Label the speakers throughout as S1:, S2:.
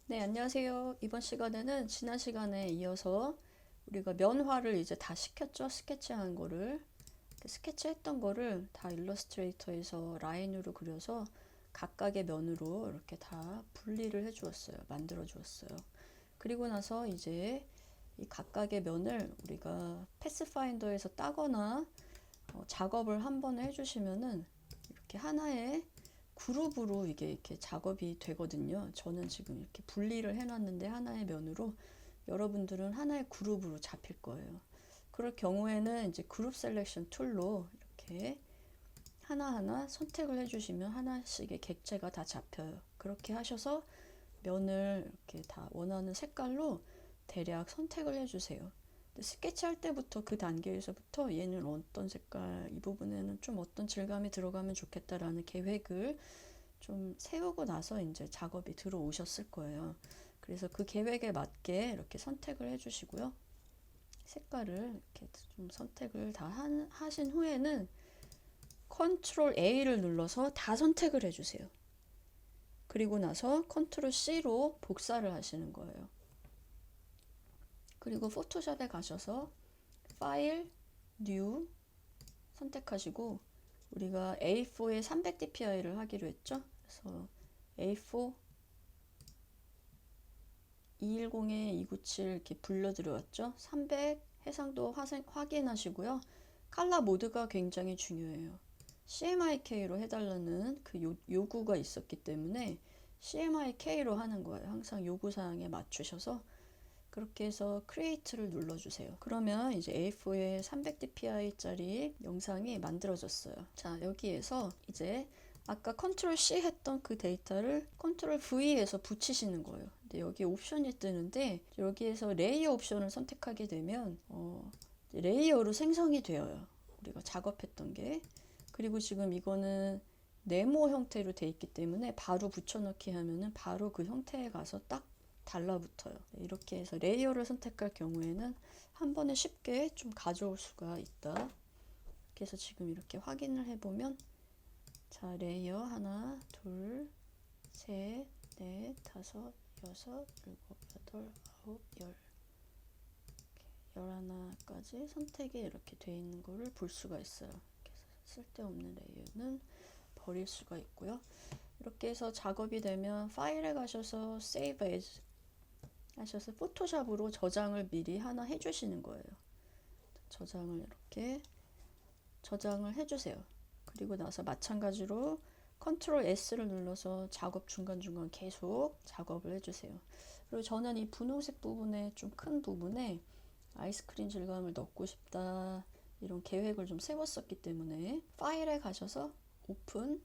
S1: 네, 안녕하세요. 이번 시간에는 지난 시간에 이어서 우리가 면화를 이제 다 시켰죠. 스케치한 거를. 스케치했던 거를 다 일러스트레이터에서 라인으로 그려서 각각의 면으로 이렇게 다 분리를 해 주었어요. 만들어 주었어요. 그리고 나서 이제 이 각각의 면을 우리가 패스파인더에서 따거나 작업을 한 번 해주시면은 이렇게 하나의 그룹으로 이게 이렇게 작업이 되거든요. 저는 지금 이렇게 분리를 해놨는데 하나의 면으로 여러분들은 하나의 그룹으로 잡힐 거예요. 그럴 경우에는 이제 그룹 셀렉션 툴로 이렇게 하나하나 선택을 해주시면 하나씩의 객체가 다 잡혀요. 그렇게 하셔서 면을 이렇게 다 원하는 색깔로 대략 선택을 해주세요. 스케치 할 때부터 그 단계에서부터 얘는 어떤 색깔, 이 부분에는 좀 어떤 질감이 들어가면 좋겠다라는 계획을 좀 세우고 나서 이제 작업이 들어오셨을 거예요. 그래서 그 계획에 맞게 이렇게 선택을 해주시고요. 색깔을 이렇게 좀 선택을 다 하신 후에는 컨트롤 A를 눌러서 다 선택을 해주세요. 그리고 나서 컨트롤 C로 복사를 하시는 거예요. 그리고 포토샵에 가셔서 파일, 뉴 선택하시고 우리가 A4에 300dpi를 하기로 했죠. 그래서 A4 210에 297 이렇게 불러들여왔죠. 300 해상도 확인하시고요. 칼라 모드가 굉장히 중요해요. CMYK로 해달라는 그 요구가 있었기 때문에 CMYK로 하는 거예요. 항상 요구사항에 맞추셔서 그렇게 해서 크리에이트를 눌러주세요. 그러면 이제 A4에 300dpi짜리 영상이 만들어졌어요. 자, 여기에서 이제 아까 컨트롤 C 했던 그 데이터를 컨트롤 V에서 붙이시는 거예요. 근데 여기 옵션이 뜨는데 여기에서 레이어 옵션을 선택하게 되면 레이어로 생성이 되어요. 우리가 작업했던 게. 그리고 지금 이거는 네모 형태로 돼 있기 때문에 바로 붙여넣기 하면은 바로 그 형태에 가서 딱 달라붙어요. 이렇게 해서 레이어를 선택할 경우에는 한 번에 쉽게 좀 가져올 수가 있다. 그래서 지금 이렇게 확인을 해보면 자, 레이어 하나, 둘, 셋, 넷, 다섯, 여섯, 일곱, 여덟, 아홉, 열. 11까지 선택이 이렇게 돼 있는 거를 볼 수가 있어요. 그래서 쓸데없는 레이어는 버릴 수가 있고요. 이렇게 해서 작업이 되면 파일에 가셔서 Save As 하셔서 포토샵으로 저장을 미리 하나 해주시는 거예요. 저장을 이렇게 저장을 해주세요. 그리고 나서 마찬가지로 컨트롤 S를 눌러서 작업 중간중간 계속 작업을 해주세요. 그리고 저는 이 분홍색 부분에 좀 큰 부분에 아이스크림 질감을 넣고 싶다 이런 계획을 좀 세웠었기 때문에 파일에 가셔서 오픈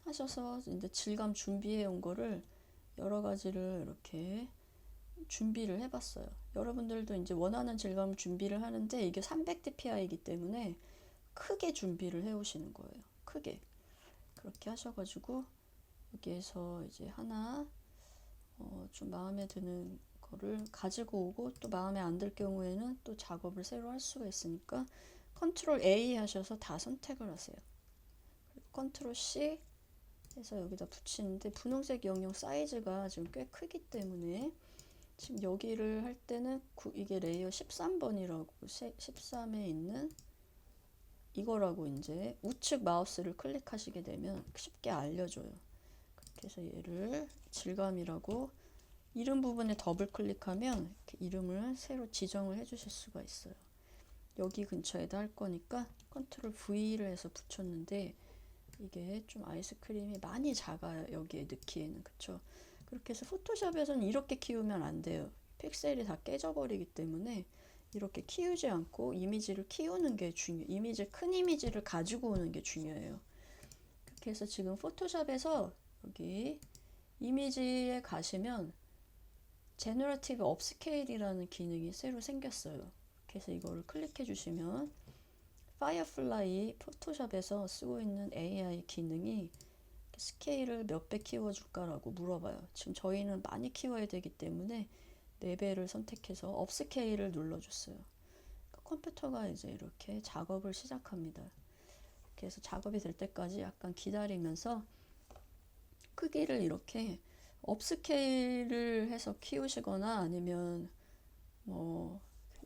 S1: 하셔서 이제 질감 준비해 온 거를 여러 가지를 이렇게 준비를 해봤어요. 여러분들도 이제 원하는 질감을 준비를 하는데 이게 300dpi이기 때문에 크게 준비를 해 오시는 거예요. 크게. 그렇게 하셔가지고 여기에서 이제 하나 좀 마음에 드는 거를 가지고 오고 또 마음에 안 들 경우에는 또 작업을 새로 할 수가 있으니까 컨트롤 A 하셔서 다 선택을 하세요. 컨트롤 C 해서 여기다 붙이는데 분홍색 영역 사이즈가 지금 꽤 크기 때문에 지금 여기를 할 때는 이게 레이어 13번이라고 13에 있는 이거라고 이제 우측 마우스를 클릭하시게 되면 쉽게 알려줘요. 그렇게 해서 얘를 질감이라고 이름 부분에 더블 클릭하면 이름을 새로 지정을 해 주실 수가 있어요. 여기 근처에다 할 거니까 컨트롤 V를 해서 붙였는데 이게 좀 아이스크림이 많이 작아요. 여기에 넣기에는. 그쵸? 그렇게 해서 포토샵에서는 이렇게 키우면 안 돼요. 픽셀이 다 깨져버리기 때문에 이렇게 키우지 않고 이미지를 키우는 게 중요해요. 큰 이미지를 가지고 오는 게 중요해요. 그렇게 해서 지금 포토샵에서 여기 이미지에 가시면 제너러티브 업스케일이라는 기능이 새로 생겼어요. 그래서 이거를 클릭해 주시면 파이어플라이 포토샵에서 쓰고 있는 AI 기능이 스케일을 몇 배 키워줄까라고 물어봐요. 지금 저희는 많이 키워야 되기 때문에 4배를 선택해서 업스케일을 눌러줬어요. 컴퓨터가 이제 이렇게 작업을 시작합니다. 그래서 작업이 될 때까지 약간 기다리면서 크기를 이렇게 업스케일을 해서 키우시거나 아니면 뭐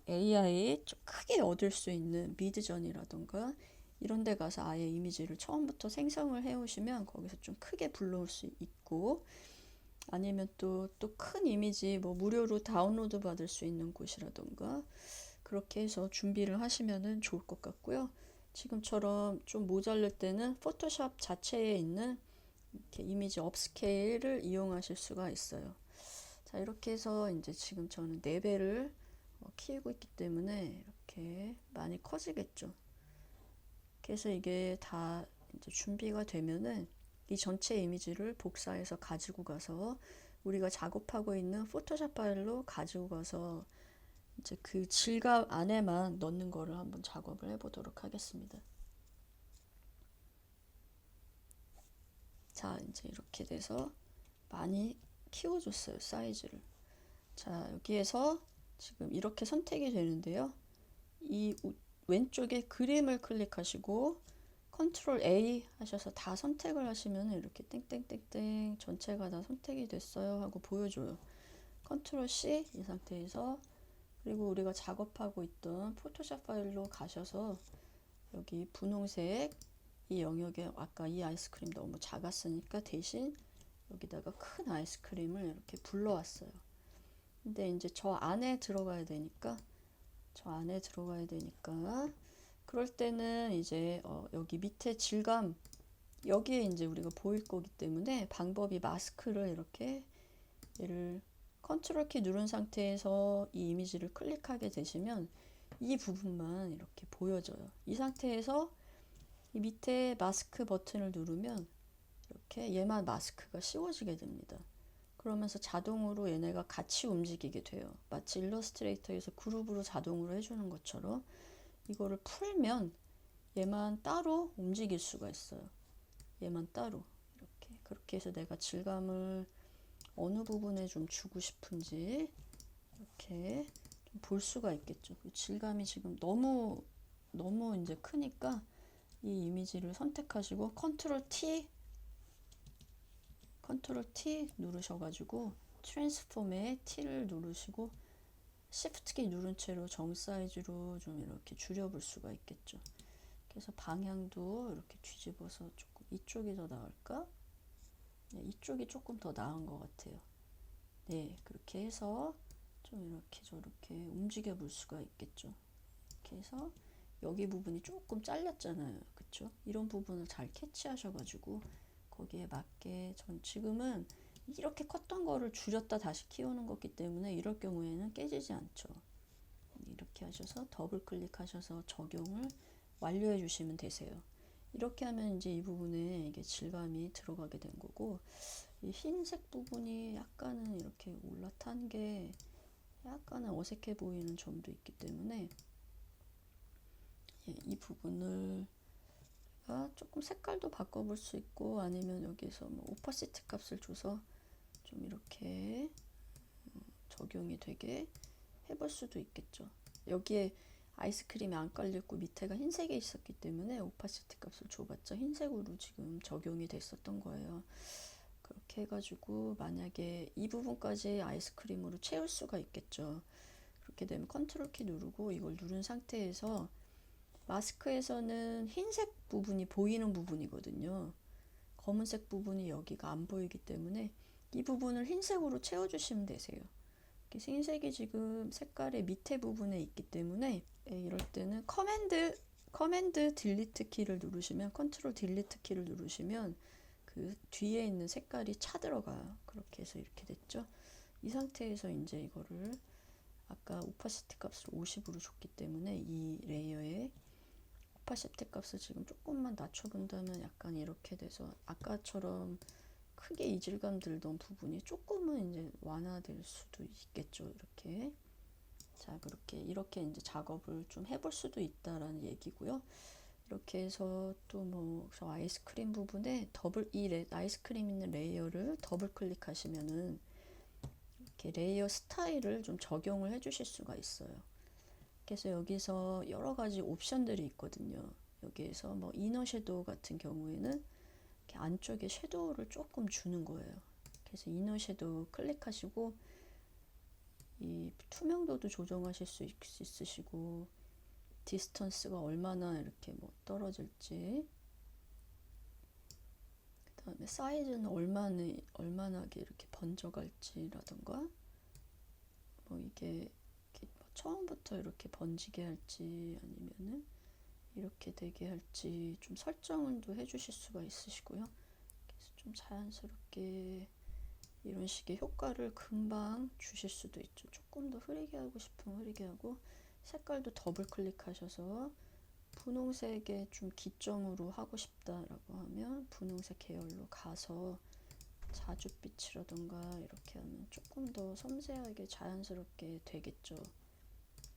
S1: AI 좀 크게 얻을 수 있는 미드전이라던가 이런 데 가서 아예 이미지를 처음부터 생성을 해 오시면 거기서 좀 크게 불러올 수 있고, 아니면 또 큰 이미지 뭐 무료로 다운로드 받을 수 있는 곳이라던가 그렇게 해서 준비를 하시면은 좋을 것 같고요. 지금처럼 좀 모자랄 때는 포토샵 자체에 있는 이렇게 이미지 업스케일을 이용하실 수가 있어요. 자, 이렇게 해서 이제 지금 저는 4배를 키우고 있기 때문에 이렇게 많이 커지겠죠. 그래서 이게 다 이제 준비가 되면은 이 전체 이미지를 복사해서 가지고 가서 우리가 작업하고 있는 포토샵 파일로 가지고 가서 이제 그 질감 안에만 넣는 거를 한번 작업을 해보도록 하겠습니다. 자, 이제 이렇게 돼서 많이 키워줬어요, 사이즈를. 자, 여기에서 지금 이렇게 선택이 되는데요. 이 왼쪽에 그림을 클릭하시고 컨트롤 A 하셔서 다 선택을 하시면 이렇게 땡땡땡땡 전체가 다 선택이 됐어요 하고 보여줘요. 컨트롤 C 이 상태에서, 그리고 우리가 작업하고 있던 포토샵 파일로 가셔서 여기 분홍색 이 영역에 아까 이 아이스크림 너무 작았으니까 대신 여기다가 큰 아이스크림을 이렇게 불러왔어요. 근데 이제 저 안에 들어가야 되니까 그럴 때는 이제 여기 밑에 질감 여기에 이제 우리가 보일 거기 때문에 방법이 마스크를 이렇게 얘를 컨트롤 키 누른 상태에서 이 이미지를 클릭하게 되시면 이 부분만 이렇게 보여져요. 이 상태에서 이 밑에 마스크 버튼을 누르면 이렇게 얘만 마스크가 씌워지게 됩니다. 그러면서 자동으로 얘네가 같이 움직이게 돼요. 마치 일러스트레이터에서 그룹으로 자동으로 해주는 것처럼 이거를 풀면 얘만 따로 움직일 수가 있어요. 얘만 따로 이렇게, 그렇게 해서 내가 질감을 어느 부분에 좀 주고 싶은지 이렇게 좀 볼 수가 있겠죠. 그 질감이 지금 너무 이제 크니까 이 이미지를 선택하시고 컨트롤 T 누르셔가지고 트랜스폼에 T를 누르시고 Shift 키 누른 채로 정 사이즈로 좀 이렇게 줄여볼 수가 있겠죠. 그래서 방향도 이렇게 뒤집어서 조금 이쪽이 더 나을까? 네, 이쪽이 조금 더 나은 것 같아요. 네, 그렇게 해서 좀 이렇게 저렇게 움직여 볼 수가 있겠죠. 이렇게 해서 여기 부분이 조금 잘렸잖아요. 그쵸? 이런 부분을 잘 캐치하셔가지고 거기에 맞게, 전 지금은 이렇게 컸던 거를 줄였다 다시 키우는 거기 때문에 이럴 경우에는 깨지지 않죠. 이렇게 하셔서 더블 클릭하셔서 적용을 완료해 주시면 되세요. 이렇게 하면 이제 이 부분에 이게 질감이 들어가게 된 거고, 이 흰색 부분이 약간은 이렇게 올라탄 게 약간은 어색해 보이는 점도 있기 때문에 이 부분을 조금 색깔도 바꿔볼 수 있고, 아니면 여기서 뭐 오파시티 값을 줘서 좀 이렇게 적용이 되게 해볼 수도 있겠죠. 여기에 아이스크림이 안 깔렸고 밑에가 흰색에 있었기 때문에 오파시티 값을 줘봤자 흰색으로 지금 적용이 됐었던 거예요. 그렇게 해가지고 만약에 이 부분까지 아이스크림으로 채울 수가 있겠죠. 그렇게 되면 컨트롤 키 누르고 이걸 누른 상태에서 마스크에서는 흰색 부분이 보이는 부분이거든요. 검은색 부분이 여기가 안 보이기 때문에 이 부분을 흰색으로 채워주시면 되세요. 흰색이 지금 색깔의 밑에 부분에 있기 때문에 이럴 때는 커맨드 딜리트 키를 누르시면, 컨트롤 딜리트 키를 누르시면 그 뒤에 있는 색깔이 차 들어가요. 그렇게 해서 이렇게 됐죠. 이 상태에서 이제 이거를 아까 오파시티 값을 50으로 줬기 때문에 이 레이어에 오파시티 값을 지금 조금만 낮춰본다면 약간 이렇게 돼서 아까처럼 크게 이질감 들던 부분이 조금은 이제 완화될 수도 있겠죠. 이렇게. 자, 이렇게 이제 작업을 좀 해볼 수도 있다라는 얘기고요. 이렇게 해서 또 뭐 아이스크림 부분에 아이스크림 있는 레이어를 더블 클릭하시면은 이렇게 레이어 스타일을 좀 적용을 해주실 수가 있어요. 그래서 여기서 여러 가지 옵션들이 있거든요. 여기에서 뭐 이너 섀도우 같은 경우에는 이렇게 안쪽에 섀도우를 조금 주는 거예요. 그래서 이너 섀도우 클릭하시고 이 투명도도 조정하실 수 있으시고 디스턴스가 얼마나 이렇게 뭐 떨어질지, 그 다음에 사이즈는 얼마나게 이렇게 번져갈지라던가, 뭐 이게 뭐 처음부터 이렇게 번지게 할지 아니면은 이렇게 되게 할지 좀 설정을 또 해주실 수가 있으시고요. 그래서 좀 자연스럽게 이런 식의 효과를 금방 주실 수도 있죠. 조금 더 흐리게 하고 싶으면 흐리게 하고, 색깔도 더블 클릭하셔서 분홍색에 좀 기점으로 하고 싶다라고 하면 분홍색 계열로 가서 자줏빛이라던가 이렇게 하면 조금 더 섬세하게 자연스럽게 되겠죠.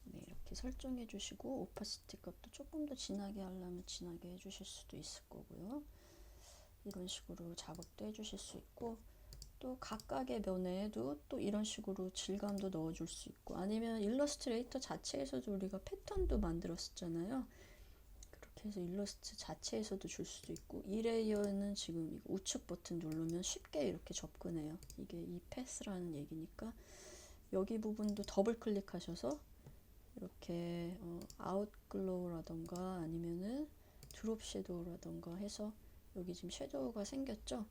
S1: 네, 이렇게 설정해 주시고 오파시티 값도 조금 더 진하게 하려면 진하게 해주실 수도 있을 거고요. 이런 식으로 작업도 해주실 수 있고, 또 각각의 면에도 또 이런 식으로 질감도 넣어줄 수 있고, 아니면 일러스트레이터 자체에서도 우리가 패턴도 만들었었잖아요. 그렇게 해서 일러스트 자체에서도 줄 수도 있고, 이 레이어는 지금 우측 버튼 누르면 쉽게 이렇게 접근해요. 이게 이 패스라는 얘기니까 여기 부분도 더블 클릭하셔서 이렇게 아웃글로우라던가 아니면은 드롭 섀도우라던가 해서 여기 지금 섀도우가 생겼죠.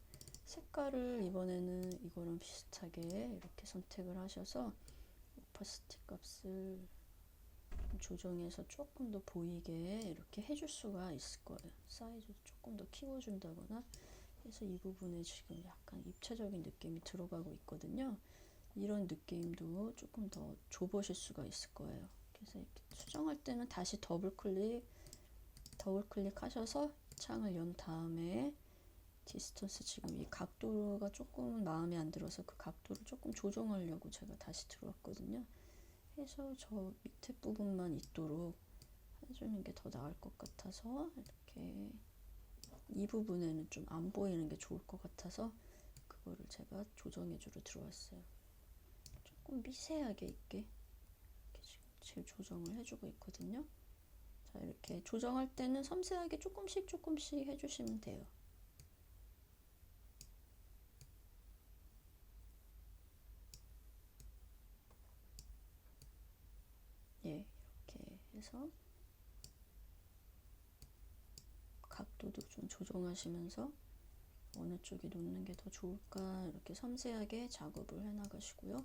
S1: 색깔을 이번에는 이거랑 비슷하게 이렇게 선택을 하셔서 오파시티 값을 조정해서 조금 더 보이게 이렇게 해줄 수가 있을 거예요. 사이즈도 조금 더 키워준다거나 해서 이 부분에 지금 약간 입체적인 느낌이 들어가고 있거든요. 이런 느낌도 조금 더 줘보실 수가 있을 거예요. 그래서 이렇게 수정할 때는 다시 더블 클릭 하셔서 창을 연 다음에 디스턴스, 지금 이 각도가 조금 마음에 안 들어서 그 각도를 조금 조정하려고 제가 다시 들어왔거든요. 해서 저 밑에 부분만 있도록 해주는 게 더 나을 것 같아서, 이렇게 이 부분에는 좀 안 보이는 게 좋을 것 같아서 그거를 제가 조정해 주러 들어왔어요. 조금 미세하게 있게 이렇게 지금 조정을 해주고 있거든요. 자, 이렇게 조정할 때는 섬세하게 조금씩 해주시면 돼요. 예, 이렇게 해서 각도도 좀 조정하시면서 어느 쪽에 놓는 게 더 좋을까 이렇게 섬세하게 작업을 해 나가시고요.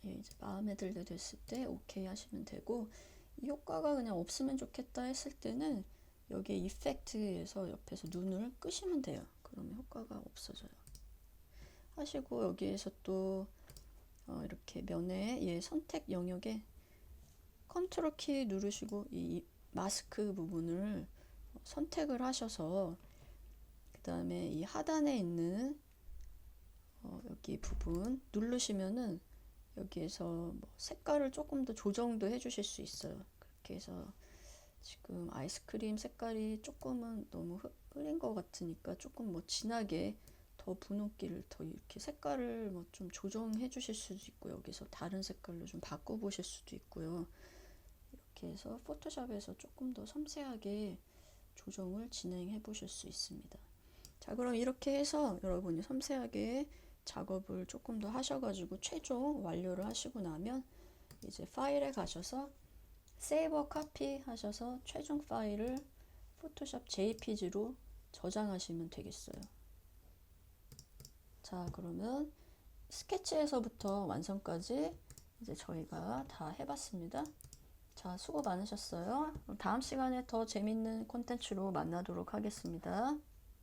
S1: 예, 이제 마음에 들게 됐을 때 오케이 하시면 되고, 이 효과가 그냥 없으면 좋겠다 했을 때는 여기 이펙트에서 옆에서 눈을 끄시면 돼요. 그러면 효과가 없어져요. 하시고 여기에서 또 이렇게 면에 얘 선택 영역에 컨트롤 키 누르시고 이 마스크 부분을 선택을 하셔서, 그 다음에 이 하단에 있는 여기 부분 누르시면은 여기에서 뭐 색깔을 조금 더 조정도 해주실 수 있어요. 그렇게 해서 지금 아이스크림 색깔이 조금은 너무 흐린 것 같으니까 조금 뭐 진하게 더 분홍기를 더 이렇게 색깔을 뭐 좀 조정해 주실 수도 있고, 여기서 다른 색깔로 좀 바꿔 보실 수도 있고요. 이렇게 해서 포토샵에서 조금 더 섬세하게 조정을 진행해 보실 수 있습니다. 자, 그럼 이렇게 해서 여러분이 섬세하게 작업을 조금 더 하셔가지고 최종 완료를 하시고 나면 이제 파일에 가셔서 세이버 카피 하셔서 최종 파일을 포토샵 JPG로 저장하시면 되겠어요. 자, 그러면 스케치에서부터 완성까지 이제 저희가 다 해봤습니다. 자, 수고 많으셨어요. 다음 시간에 더 재밌는 콘텐츠로 만나도록 하겠습니다.